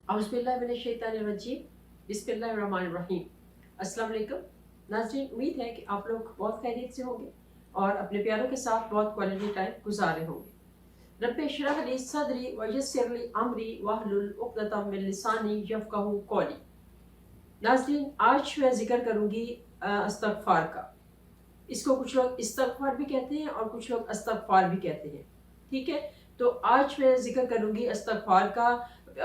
औज़ुबिल्लाहिमिनश्शैतानिर्रजीम बिस्मिल्लाहिर्रहमानिर्रहीम। अस्सलाम वालेकुम नाज़रीन, उम्मीद है कि आप लोग बहुत खैरियत से होंगे और अपने प्यारों के साथ बहुत क्वालिटी टाइम गुजार रहे होंगे। रब्बि इश्रह ली सदरी व यस्सिर ली अमरी वहलुल उक़दतम मिन लिसानी यफ़क़हू क़ौली। नाज़रीन, आज मैं ज़िक्र करूँगी इस्तग़फ़ार का। इसको कुछ लोग इस्तग़फ़ार भी कहते हैं और कुछ लोग इस्तग़फ़ार भी कहते हैं। ठीक है, तो आज मैं जिक्र करूंगी इस्तग़फ़ार का।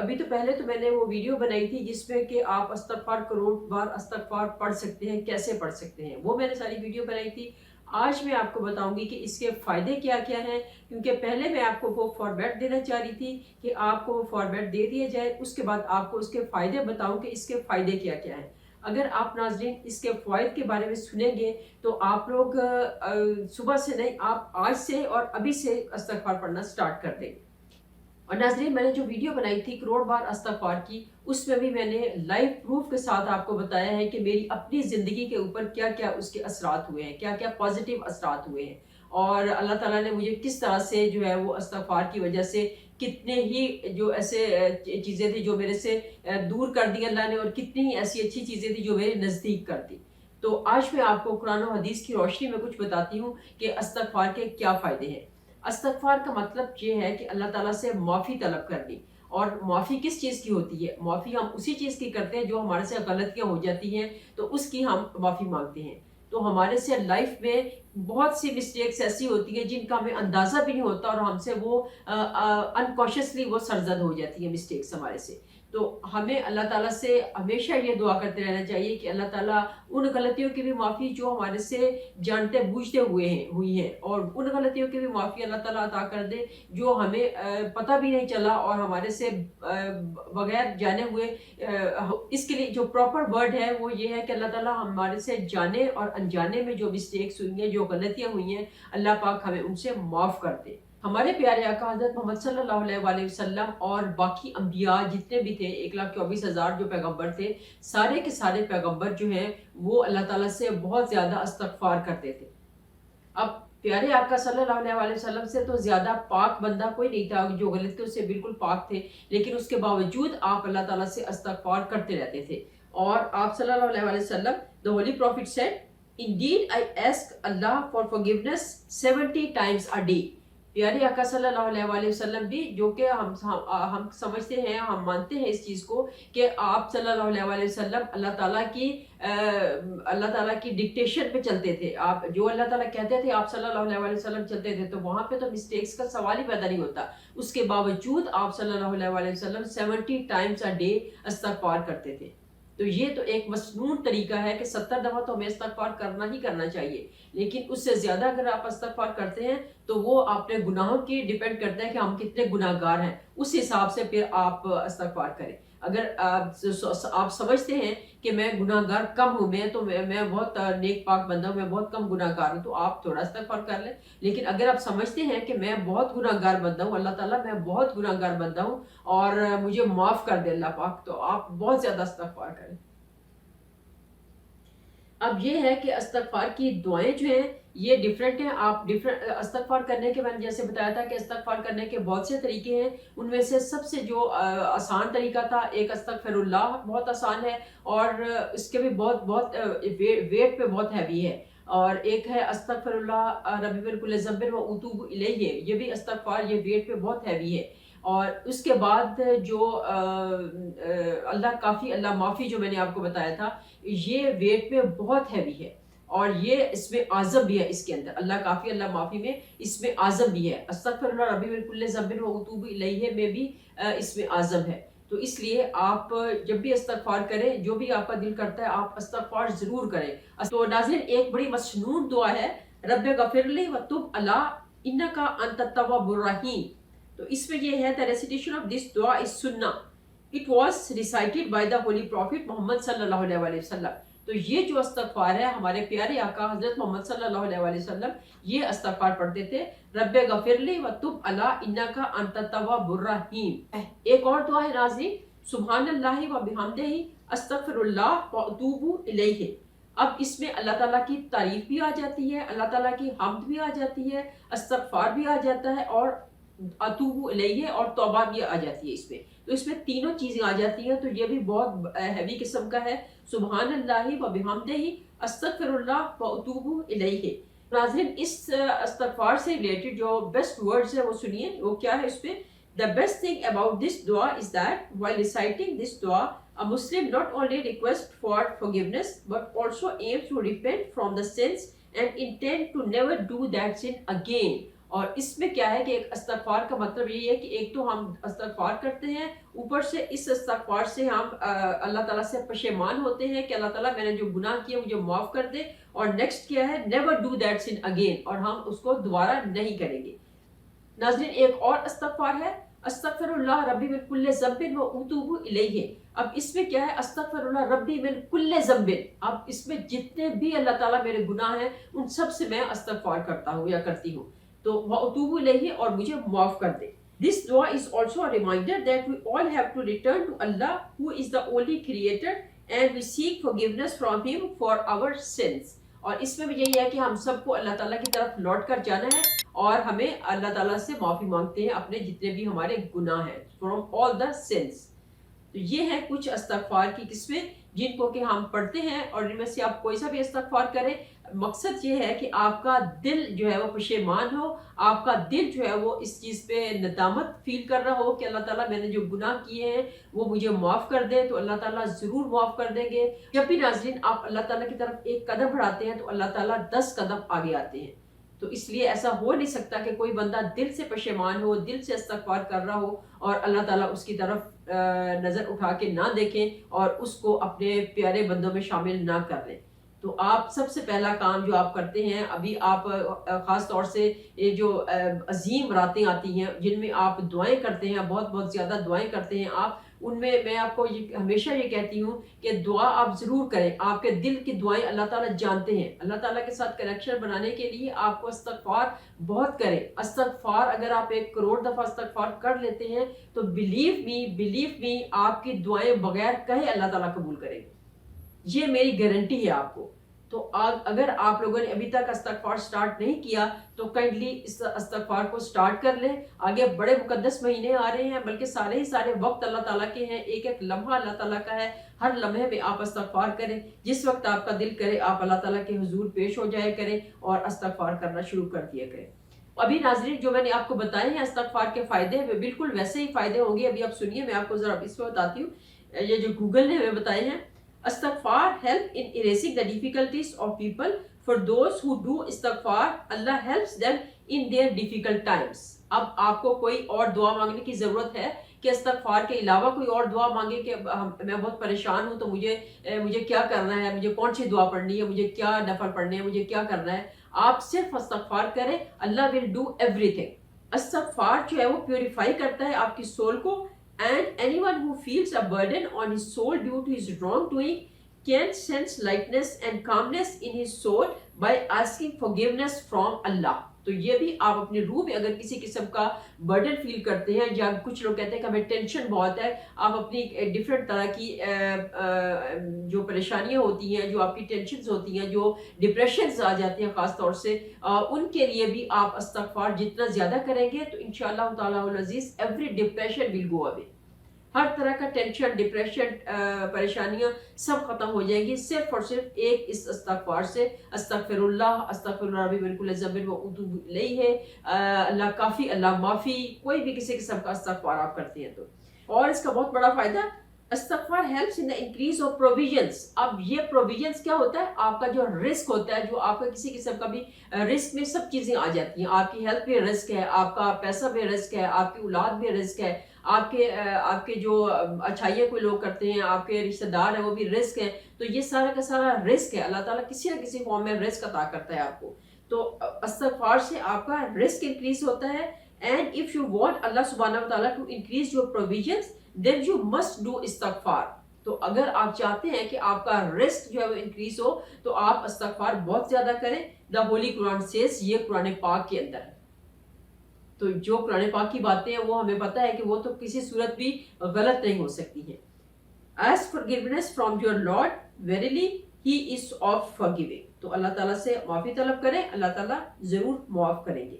अभी तो पहले तो मैंने वो वीडियो बनाई थी जिसमें कि आप इस्तग़फ़ार करोड़ बार इस्तग़फ़ार पढ़ सकते हैं, कैसे पढ़ सकते हैं, वो मैंने सारी वीडियो बनाई थी। आज मैं आपको बताऊंगी कि इसके फ़ायदे क्या क्या हैं, क्योंकि पहले मैं आपको वो फॉर्मेट देना चाह रही थी कि आपको वो फॉर्मेट दे दिया जाए, उसके बाद आपको उसके फ़ायदे बताऊं कि इसके फ़ायदे क्या क्या हैं। अगर आप नाज़रीन इसके फ़वाइद के बारे में सुनेंगे तो आप लोग सुबह से नहीं, आप आज से और अभी से इस्तग़फ़ार पढ़ना स्टार्ट कर देंगे। और नाज़रीन, मैंने जो वीडियो बनाई थी करोड़ बार इस्तग़फ़ार की, उसमें भी मैंने लाइव प्रूफ के साथ आपको बताया है कि मेरी अपनी ज़िंदगी के ऊपर क्या क्या उसके असरात हुए हैं, क्या क्या पॉजिटिव असरात हुए हैं, और अल्लाह ताला ने मुझे किस तरह से जो है वो इस्तग़फ़ार की वजह से कितने ही जो ऐसे चीज़ें थी जो मेरे से दूर कर दी अल्लाह ने, और कितनी ही ऐसी अच्छी चीज़ें थी जो मेरे नज़दीक कर दी। तो आज मैं आपको कुरान और हदीस की रोशनी में कुछ बताती हूँ कि इस्तग़फ़ार के क्या फ़ायदे हैं। इस्तग़फ़ार का मतलब ये है कि अल्लाह ताला से माफ़ी तलब करनी। और माफ़ी किस चीज़ की होती है? माफ़ी हम उसी चीज़ की करते हैं जो हमारे से गलतियाँ हो जाती हैं, तो उसकी हम माफ़ी मांगते हैं। तो हमारे से लाइफ में बहुत सी मिस्टेक्स ऐसी होती हैं जिनका हमें अंदाज़ा भी नहीं होता, और हमसे वो अनकॉन्शियसली वो सरज़द हो जाती है मिस्टेक्स हमारे से। तो हमें अल्लाह ताला से हमेशा ये दुआ करते रहना चाहिए कि अल्लाह ताला उन गलतियों की भी माफ़ी जो हमारे से जानते बूझते हुई हैं, और उन गलतियों की भी माफ़ी अल्लाह ताला अता कर दे जो हमें पता भी नहीं चला और हमारे से बगैर जाने हुए। इसके लिए जो प्रॉपर वर्ड है वो ये है कि अल्लाह ताला हमारे से जाने और अनजाने में जो मिस्टेक्स हुई हैं, जो गलतियाँ हुई हैं, अल्लाह पाक हमें उनसे माफ़ कर दे। हमारे प्यारे आका हज़रत मोहम्मद सल्लल्लाहु अलैहि वसल्लम और बाकी अंबिया जितने भी थे, 1,24,000 जो पैगंबर थे, सारे के सारे पैगंबर जो हैं वो अल्लाह ताला से बहुत ज़्यादा इस्तग़फ़ार करते थे। अब प्यारे आका सल्लल्लाहु अलैहि वसल्लम से तो ज़्यादा पाक बंदा कोई नहीं था जो गलतियों से बिल्कुल पाक थे, लेकिन उसके बावजूद आप अल्लाह ताला से इस्तग़फ़ार करते रहते थे। और आप सल्लल्लाहु अलैहि वसल्लम, the holy profit said, Indeed I ask Allah for forgiveness 70 times a day. प्यारे आका सल्लल्लाहु अलैहि वसल्लम भी, जो कि हम समझते हैं, हम मानते हैं इस चीज़ को कि आप सल्लल्लाहु अलैहि वसल्लम अल्लाह ताला की डिक्टेशन पे चलते थे। आप जो अल्लाह ताला कहते थे आप सल्लल्लाहु अलैहि वसल्लम चलते थे, तो वहाँ पे तो मिस्टेक्स का सवाल ही पैदा नहीं होता। उसके बावजूद आप सल्लल्लाहु अलैहि वसल्लम 70 टाइम्स अ डे इस्तग़फ़ार करते थे। तो ये तो एक मसनून तरीका है कि 70 दफ़ा तो हमें इस्तग़फ़ार करना ही करना चाहिए, लेकिन उससे ज़्यादा अगर आप इस्तग़फ़ार करते हैं तो वो अपने गुनाहों की डिपेंड करता है कि हम कितने गुनाहगार हैं, उस हिसाब से फिर आप इस्तग़फ़ार करें। अगर आप समझते हैं कि मैं गुनाहगार कम हूँ, मैं बहुत नेक पाक बंदा हूँ, मैं बहुत कम गुनाहगार हूँ, तो आप थोड़ा इस्तग़फ़ार कर लें। लेकिन अगर आप समझते हैं कि मैं बहुत गुनाहगार बंदा हूँ, अल्लाह ताला मैं बहुत गुनाहगार बंदा हूँ और मुझे माफ़ कर दे अल्लाह पाक, तो आप बहुत ज़्यादा इस्तग़फ़ार करें। अब ये है कि इस्तग़फ़ार की दुआएँ जो हैं ये डिफरेंट हैं। आप डिफरेंट इस्तग़फ़ार करने के, मैंने जैसे बताया था कि इस्तग़फ़ार करने के बहुत से तरीके हैं। उनमें से सबसे जो आसान तरीका था, एक अस्तग़फ़िरुल्लाह बहुत आसान है, और इसके भी बहुत बहुत वेट पे बहुत हैवी है। और एक है अस्तग़फ़िरुल्लाह रब्बी मिन कुल्लि ज़ंबिन व अतूबु इलैहि, ये भी इस्तग़फ़ार, ये वेट पे बहुत हैवी है। और उसके बाद जो अल्लाह काफ़ी, अल्लाह माफ़ी जो मैंने आपको बताया था, ये वेट में बहुत हैवी है, और ये इसमें आज़म भी है, इसके अंदर अल्लाह काफ़ी अल्लाह माफ़ी में इसमें आज़म भी है। अस्तग़फ़िरुल्लाह रब्बी मिन कुल्लि ज़ंबिन व अतूबु इलैहि में भी इसमें आज़म है। तो इसलिए आप जब भी इस्तग़फ़ार करें, जो भी आपका दिल करता है आप इस्तग़फ़ार ज़रूर करें। तो नाज़रीन, एक बड़ी मसनून दुआ है, रब्बि ग़फ़िरली व तुब अला इन्नका अंतत तव्वाबुर रहीम। तो इसमें ये है, द रेसिटेशन ऑफ दिस दुआ इज सुन्नह। It was recited by the holy prophet Muhammad सल्लल्लाहु अलैहि वसल्लम। तो ये जो इस्तग़फ़ार है, हमारे प्यारे आका हज़रत मोहम्मद सल्लल्लाहु अलैहि वसल्लम ये इस्तग़फ़ार पढ़ते थे, रब्बे गफ़िरली व तुब अला इन्नका अंतत तव्वाबुर रहीम। एक और दुआ है नाज़रीन, सुब्हानल्लाहि व बिहम्दिही अस्तग़फिरुल्लाह व अतूबु इलैहि। अब इसमें अल्लाह ताला की तारीफ़ भी आ जाती है, अल्लाह ताला की हम्द भी आ जाती है, इस्तग़फ़ार भी आ जाता है, और अतूबु इलैहि और तौबा भी आ जाती है इसमें। تو اس میں تینوں چیزیں آ جاتی ہیں، تو یہ بھی بہت ہیوی قسم کا ہے. سبحان اللہ و بحمدہ استغفر اللہ و اتوب الیہ. ناظرین اس استغفار سے ریلیٹڈ جو بیسٹ ورڈز ہے وہ سنیے، وہ کیا ہے اس پہ. The best thing about this dua is that while reciting this dua, a Muslim not only requests for forgiveness but also aims to repent from the sins and intend to never do that sin again. اور اس میں کیا ہے کہ ایک استغفار کا مطلب یہ ہے کہ ایک تو ہم استغفار کرتے ہیں، اوپر سے اس استغفار سے ہم اللہ تعالیٰ سے پشیمان ہوتے ہیں کہ اللہ تعالیٰ میں نے جو گناہ کیا مجھے معاف کر دے. اور نیکسٹ کیا ہے، never do that sin again, اور ہم اس کو دوبارہ نہیں کریں گے. ناظرین ایک اور استغفار ہے، استغفر اللہ ربی من کل ذنب و اتوب الیہ. اب اس میں کیا ہے، استغفر اللہ ربی من کل ذنب. اب اس میں جتنے بھی اللہ تعالیٰ میرے گناہ ہیں ان سب سے میں استغفار کرتا ہوں یا کرتی ہوں، تو وہ اتوب الیہ اور مجھے معاف کر دے. This dua is also a reminder that we all have to return to Allah who is the only creator and we seek forgiveness from him for our sins. اور اس میں بھی یہی ہے کہ ہم سب کو اللہ تعالیٰ کی طرف لوٹ کر جانا ہے اور ہمیں اللہ تعالیٰ سے معافی مانگتے ہیں اپنے جتنے بھی ہمارے گناہ ہیں، from all the sins. تو یہ ہیں کچھ استغفار کی قسمیں جن کو کہ ہم پڑھتے ہیں، اور ان میں سے آپ کوئی سا بھی استغفار کریں. مقصد یہ ہے کہ آپ کا دل جو ہے وہ پشیمان ہو، آپ کا دل جو ہے وہ اس چیز پہ ندامت فیل کر رہا ہو کہ اللہ تعالیٰ میں نے جو گناہ کیے ہیں وہ مجھے معاف کر دے، تو اللہ تعالیٰ ضرور معاف کر دیں گے. جب بھی ناظرین آپ اللہ تعالیٰ کی طرف ایک قدم بڑھاتے ہیں تو اللہ تعالیٰ 10 قدم آگے آتے ہیں. تو اس لیے ایسا ہو نہیں سکتا کہ کوئی بندہ دل سے پشیمان ہو، دل سے استغفار کر رہا ہو اور اللہ تعالیٰ اس کی طرف نظر اٹھا کے نہ دیکھیں اور اس کو اپنے پیارے بندوں میں شامل نہ کر لیں. تو آپ سب سے پہلا کام جو آپ کرتے ہیں، ابھی آپ خاص طور سے یہ جو عظیم راتیں آتی ہیں جن میں آپ دعائیں کرتے ہیں، بہت بہت زیادہ دعائیں کرتے ہیں آپ، ان میں آپ کو ہمیشہ یہ کہتی ہوں کہ دعا آپ ضرور کریں. آپ کے دل کی دعائیں اللہ تعالیٰ جانتے ہیں. اللہ تعالیٰ کے ساتھ کنیکشن بنانے کے لیے آپ کو استغفار بہت کریں. استغفار اگر آپ 1 کروڑ دفعہ استغفار کر لیتے ہیں تو بلیو می آپ کی دعائیں بغیر کہے اللہ تعالیٰ قبول کریں گے. یہ میری گارنٹی ہے آپ کو. تو اگر آپ لوگوں نے ابھی تک استغفار سٹارٹ نہیں کیا تو کائنڈلی اس استغفار کو سٹارٹ کر لیں. آگے بڑے مقدس مہینے آ رہے ہیں، بلکہ سارے ہی سارے وقت اللہ تعالیٰ کے ہیں، ایک ایک لمحہ اللہ تعالیٰ کا ہے. ہر لمحے میں آپ استغفار کریں. جس وقت آپ کا دل کرے آپ اللہ تعالیٰ کے حضور پیش ہو جائے کریں اور استغفار کرنا شروع کر دیا کریں. ابھی ناظرین جو میں نے آپ کو بتائے ہیں استغفار کے فائدے، بالکل ویسے ہی فائدے ہوں گے. ابھی آپ سنیے، میں آپ کو ذرا اس پہ بتاتی ہوں. یہ جو گوگل نے ہمیں بتائے ہیں، استغفار help in erasing the difficulties of people. For those who do استغفار, Allah helps them in their difficult times. اب آپ کو کوئی اور دعا مانگنے کی ضرورت ہے کہ استغفار کے علاوہ کوئی اور دعا مانگے کہ میں بہت پریشان ہوں تو مجھے کیا کرنا ہے، مجھے کون سی دعا پڑھنی ہے، مجھے کیا نفل پڑھنے ہیں، مجھے کیا کرنا ہے. آپ صرف استغفار کریں، اللہ will do everything. استغفار جو ہے وہ پیوریفائی کرتا ہے آپ کی سول کو. And anyone who feels a burden on his soul due to his wrongdoing can sense lightness and calmness in his soul by asking forgiveness from Allah. تو یہ بھی آپ اپنی روح میں اگر کسی قسم کا برڈن فیل کرتے ہیں، یا کچھ لوگ کہتے ہیں کہ ہمیں ٹینشن بہت ہے، آپ اپنی ڈفرینٹ طرح کی جو پریشانیاں ہوتی ہیں، جو آپ کی ٹینشنز ہوتی ہیں، جو ڈپریشنز آ جاتے ہیں خاص طور سے، ان کے لیے بھی آپ استغفار جتنا زیادہ کریں گے تو انشاءاللہ تعالیٰ العزیز ایوری ڈپریشن ول گو اوے. ہر طرح کا ٹینشن، ڈپریشن، پریشانیاں سب ختم ہو جائیں گی صرف اور صرف ایک اس استغفار سے. استغفر اللہ ربی من کل ذنب و اتوب الیہ. اللہ کافی، اللہ معافی. کوئی بھی کسی قسم کا استغفار آپ کرتے ہیں تو. اور اس کا بہت بڑا فائدہ، استغفار helps in the increase of provisions. اب یہ provisions کیا ہوتا ہے؟ آپ کا جو رزق ہوتا ہے، جو آپ کا کسی قسم کا بھی رزق میں سب چیزیں آ جاتی ہیں. آپ کی ہیلتھ بھی رزق ہے، آپ کا پیسہ بھی رزق ہے، آپ کی اولاد بھی رزق ہے، آپ کے جو اچھائیاں کوئی لوگ کرتے ہیں، آپ کے رشتہ دار ہیں وہ بھی رزق ہیں. تو یہ سارا کا سارا رزق ہے. اللہ تعالیٰ کسی نہ کسی فارم میں رزق عطا کرتا ہے آپ کو. تو استغفار سے آپ کا رزق انکریز ہوتا ہے. And if you want Allah subhanahu wa ta'ala to increase your provisions, then you must do استغفار. تو اگر آپ چاہتے ہیں کہ آپ کا رزق جو ہے وہ انکریز ہو تو آپ استغفار بہت زیادہ کریں. The Holy Quran says، یہ قرآن پاک کے اندر ہے. تو جو قرآن پاک کی باتیں ہیں وہ ہمیں پتہ ہے کہ وہ تو کسی صورت بھی غلط نہیں ہو سکتی ہیں. Ask forgiveness from your Lord, verily He is of forgiving. تو اللہ تعالیٰ سے معافی طلب کریں، اللہ تعالیٰ ضرور معاف کریں گے.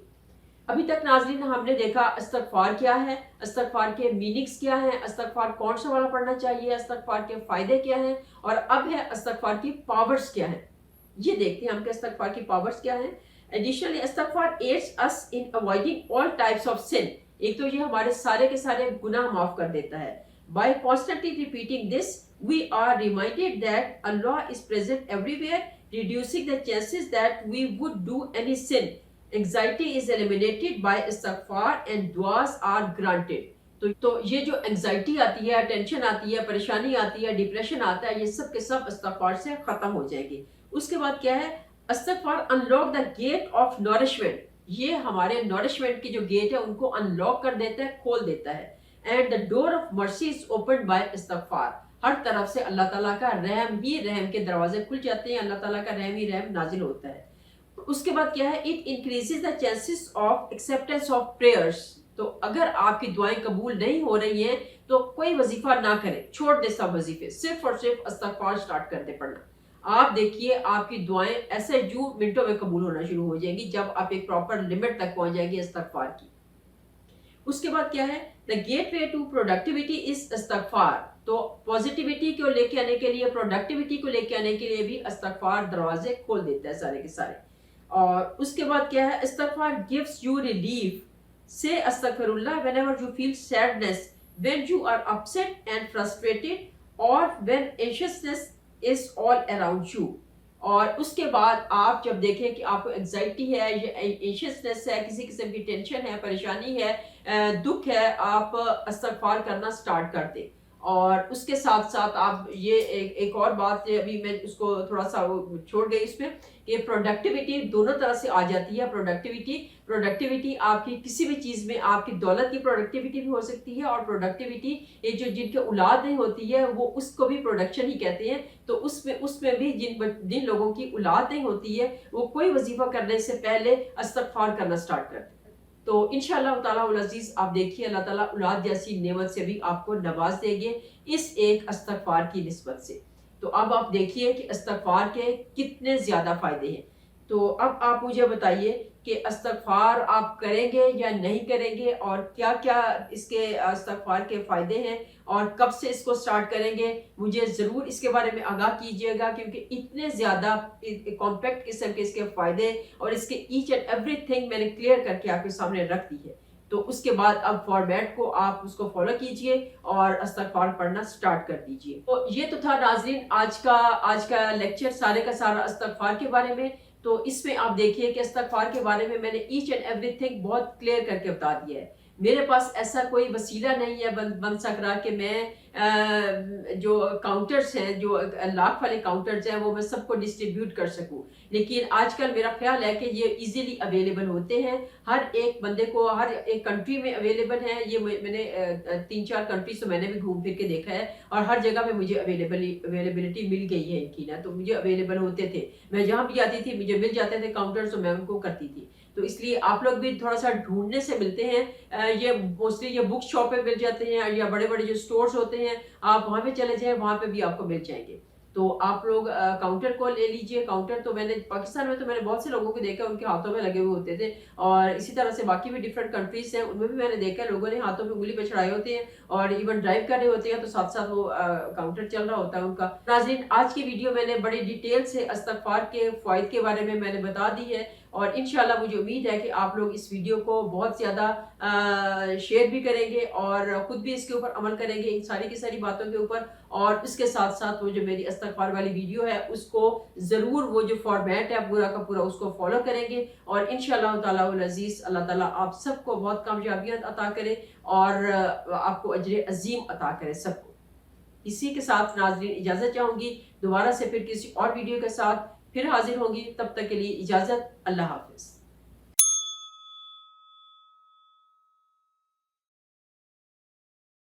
अभी तक नाज़रीन हमने देखा इस्तग़फ़ार क्या है, इस्तग़फ़ार के मीनिंग्स क्या हैं, इस्तग़फ़ार कौन सा वाला पढ़ना चाहिए, इस्तग़फ़ार के फ़ायदे क्या हैं, और अब है इस्तग़फ़ार की पावर्स क्या हैं। ये देखते हैं हम कि इस्तग़फ़ार की पावर्स क्या हैं। एडिशनली इस्तग़फ़ार aids us in avoiding all types of sin. एक तो ये हमारे सारे के सारे गुनाह माफ कर देता है। By constantly repeating this we are reminded that Allah is present everywhere, reducing the chances that we would do any sin. Anxiety is eliminated by istighfar and duas are granted. तो ये जो एंजाइटी आती है, टेंशन आती है, परेशानी आती है, डिप्रेशन आता है, ये सब के सब इस्तग़फ़ार से खत्म हो जाएंगे। उसके बाद क्या है, इस्तग़फ़ार unlock the gate of nourishment. ये हमारे नॉरिशमेंट की जो गेट है उनको अनलॉक कर देता है, खोल देता है। And the door of mercy is open by इस्तग़फ़ार। हर तरफ से अल्लाह ताला का रहम ही रहम के दरवाजे खुल जाते हैं, अल्लाह ताला का रहम ही रहम नाजिल होता है। उसके बाद क्या है, it increases the chances of acceptance of prayers. तो अगर आपकी दुआएं कबूल नहीं हो रही हैं तो कोई वजीफा ना करें, छोड़ दे सब वजीफे, सिर्फ और सिर्फ इस्तग़फ़ार स्टार्ट कर दे पढ़ना। आप देखिए आपकी दुआएं ऐसे जो मिनटों में कबूल होना शुरू हो जाएंगी जब आप एक प्रॉपर लिमिट तक पहुंच जाएंगे इस्तग़फ़ार की। उसके बाद क्या है, the gateway to productivity is इस्तग़फ़ार। तो पॉजिटिविटी को लेके आने के लिए, प्रोडक्टिविटी को लेके आने के लिए भी इस्तग़फ़ार दरवाजे खोल देता है सारे के सारे। और उसके बाद क्या है, इस्तग़फ़ार गिव्स यू रिलीफ। से अस्तगफिरुल्लाह whenever you feel sadness, when you are upset and frustrated, or when anxiousness is all around you. और उसके बाद आप जब देखें कि आपको एंजाइटी है, ये एंशियसनेस है, किसी किस्म की टेंशन है, परेशानी है, दुख है, आप इस्तग़फ़ार करना स्टार्ट कर दें। और उसके साथ साथ आप ये एक और बात, अभी मैं उसको थोड़ा सा छोड़ गई इसमें, कि प्रोडक्टिविटी दोनों तरह से आ जाती है। प्रोडक्टिविटी आपकी किसी भी चीज़ में, आपकी दौलत की प्रोडक्टिविटी भी हो सकती है, और प्रोडक्टिविटी ये जो जिनके औलाद नहीं होती है वो उसको भी प्रोडक्शन ही कहते हैं। तो उसमें भी जिन लोगों की औलाद नहीं होती है वो कोई वजीफा करने से पहले इस्तग़फ़ार करना स्टार्ट करते हैं। तो इंशाअल्लाह ताला उल अज़ीज़ आप देखिए अल्लाह ताला औलाद जैसी नेमत से भी आपको नवाज देंगे इस एक इस्तग़फ़ार की निस्बत से। तो अब आप देखिए कि इस्तग़फ़ार के कितने ज़्यादा फ़ायदे हैं। तो अब आप मुझे बताइए कि इस्तग़फ़ार आप करेंगे या नहीं करेंगे, और क्या क्या इसके इस्तग़फ़ार के फ़ायदे हैं, और कब से इसको स्टार्ट करेंगे। मुझे ज़रूर इसके बारे में आगाह कीजिएगा, क्योंकि इतने ज़्यादा कॉम्पैक्ट किस्म के इसके फ़ायदे और इसके ईच एंड एवरीथिंग मैंने क्लियर करके आपके सामने रख दी है। तो उसके बाद अब फॉर्मेट को आप उसको फॉलो कीजिए और इस्तग़फ़ार पढ़ना स्टार्ट कर दीजिए। तो ये तो था नाज़रीन आज का लेक्चर सारे का सारा इस्तग़फ़ार के बारे में। तो इसमें आप देखिए कि इस्तग़फ़ार के बारे में मैंने ईच एंड एवरीथिंग बहुत क्लियर करके बता दिया है। मेरे पास ऐसा कोई वसीला नहीं है बन सक रहा कि मैं जो काउंटर्स हैं, जो लाख वाले काउंटर्स हैं, वो मैं सबको डिस्ट्रीब्यूट कर सकूं। लेकिन आजकल मेरा ख्याल है कि ये इजीली अवेलेबल होते हैं, हर एक बंदे को हर एक कंट्री में अवेलेबल है। ये मैंने 3-4 कंट्रीज तो मैंने भी घूम फिर के देखा है, और हर जगह पे मुझे अवेलेबिलिटी मिल गई है इनकी ना। तो मुझे अवेलेबल होते थे, मैं जहाँ भी जाती थी मुझे मिल जाते थे काउंटर्स, तो मैं उनको करती थी। तो इसलिए आप लोग भी थोड़ा सा ढूंढने से मिलते हैं। ये मोस्टली ये बुक शॉप पे मिल जाते हैं, या बड़े बड़े जो स्टोर्स होते हैं आप वहाँ पे चले जाएं, वहाँ पे भी आपको मिल जाएंगे। तो आप लोग काउंटर को ले लीजिए। काउंटर तो मैंने पाकिस्तान में तो मैंने बहुत से लोगों को देखा, उनके हाथों में लगे हुए होते थे, और इसी तरह से बाकी भी डिफरेंट कंट्रीज हैं उनमें भी मैंने देखा लोगों ने हाथों में उंगली पे चढ़ाए होते हैं, और इवन ड्राइव कर रहे होते हैं तो साथ साथ वो काउंटर चल रहा होता है उनका। नाज़रीन आज की वीडियो मैंने बड़ी डिटेल से इस्तग़फ़ार के फ़ायदे के बारे में मैंने बता दी है, और इंशाल्लाह मुझे उम्मीद है कि आप लोग इस वीडियो को बहुत ज़्यादा शेयर भी करेंगे और ख़ुद भी इसके ऊपर अमल करेंगे, इन सारी की सारी बातों के ऊपर। और उसके साथ साथ वो जो मेरी इस्तग़फ़ार वाली वीडियो है उसको ज़रूर, वो जो फॉर्मेट है पूरा का पूरा उसको फॉलो करेंगे, और इंशाअल्लाह ताला उल अज़ीज़ अल्लाह ताला आप सबको बहुत कामयाबियाँ अता करे और आपको अजर अज़ीम अता करे सबको। इसी के साथ नाज़रीन इजाज़त चाहूँगी, दोबारा से फिर किसी और वीडियो के साथ फिर हाजिर होंगी। तब तक के लिए इजाज़त, अल्लाह हाफ़िज़।